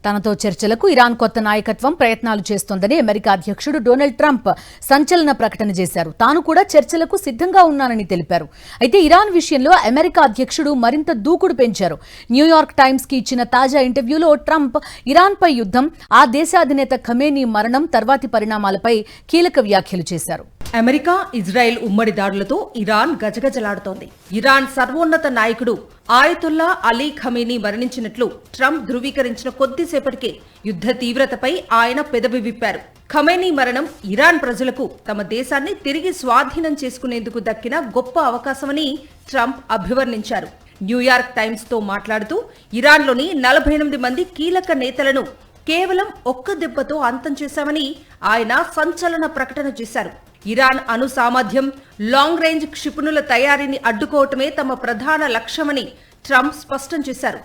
తనతో చర్చలకు ఇరాన్ కొత్త నాయకత్వం ప్రయత్నాలు చేస్తోందని అమెరికా అధ్యక్షుడు డొనాల్డ్ ట్రంప్ సంచలన ప్రకటన చేశారు. తాను కూడా చర్చలకు సిద్ధంగా ఉన్నానని తెలిపారు. అయితే ఇరాన్ విషయంలో అమెరికా అధ్యక్షుడు మరింత దూకుడు పెంచారు. న్యూయార్క్ టైమ్స్ కి ఇచ్చిన తాజా ఇంటర్వ్యూలో ట్రంప్ ఇరాన్పై యుద్ధం, ఆ దేశ అధినేత ఖమేనీ మరణం తర్వాతి పరిణామాలపై కీలక వ్యాఖ్యలు చేశారు. అమెరికా, ఇజ్రాయెల్ ఉమ్మడి దాడులతో ఇరాన్ గజగజలాడుతోంది. ఇరాన్ సర్వోన్నత నాయకుడు ఆయతుల్లా అలీ ఖమేనీ మరణించినట్లు ట్రంప్ ధృవీకరించిన కొద్దిసేపటికే యుద్ధ తీవ్రతపై ఆయన పెదవి విప్పారు. ఖమేనీ మరణం ఇరాన్ ప్రజలకు తమ దేశాన్ని తిరిగి స్వాధీనం చేసుకునేందుకు దక్కిన గొప్ప అవకాశమని ట్రంప్ అభివర్ణించారు. న్యూయార్క్ టైమ్స్ తో మాట్లాడుతూ ఇరాన్లోని 48 మంది కీలక నేతలను కేవలం ఒక్క దెబ్బతో అంతం చేశామని ఆయన సంచలన ప్రకటన చేశారు. ఇరాన్ అణు సామర్థ్యం, లాంగ్ రేంజ్ క్షిపణుల తయారీని అడ్డుకోవటమే తమ ప్రధాన లక్ష్యమని ట్రంప్ స్పష్టం చేశారు.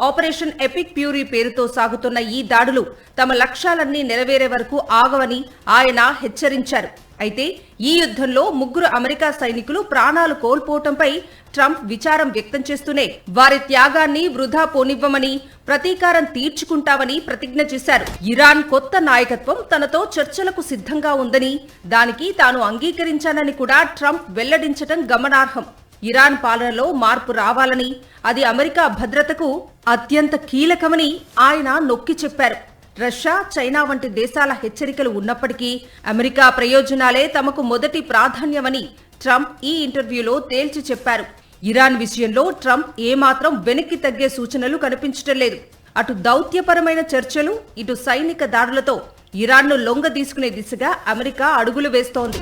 ఆపరేషన్ ఎపిక్ ఫ్యూరీ పేరుతో సాగుతున్న ఈ దాడులు తమ లక్ష్యాలన్నీ నెరవేరే వరకు ఆగవని ఆయన హెచ్చరించారు. అయితే ఈ యుద్ధంలో 3 అమెరికా సైనికులు ప్రాణాలు కోల్పోవటంపై ట్రంప్ విచారం వ్యక్తం చేస్తూనే వారి త్యాగాన్ని వృధా పోనివ్వమని, ప్రతీకారం తీర్చుకుంటామని ప్రతిజ్ఞ చేశారు. ఇరాన్ కొత్త నాయకత్వం తనతో చర్చలకు సిద్ధంగా ఉందని, దానికి తాను అంగీకరించానని కూడా ట్రంప్ వెల్లడించటం గమనార్హం. ఇరాన్ పాలనలో మార్పు రావాలని, అది అమెరికా భద్రతకు అత్యంత కీలకమని ఆయన నొక్కి చెప్పారు. రష్యా, చైనా వంటి దేశాల హెచ్చరికలు ఉన్నప్పటికీ అమెరికా ప్రయోజనాలే తమకు మొదటి ప్రాధాన్యమని ట్రంప్ ఈ ఇంటర్వ్యూలో తేల్చి చెప్పారు. ఇరాన్ విషయంలో ట్రంప్ ఏమాత్రం వెనక్కి తగ్గే సూచనలు కనిపించటం లేదు. అటు దౌత్యపరమైన చర్చలు, ఇటు సైనిక దాడులతో ఇరాన్ను లొంగదీసుకునే దిశగా అమెరికా అడుగులు వేస్తోంది.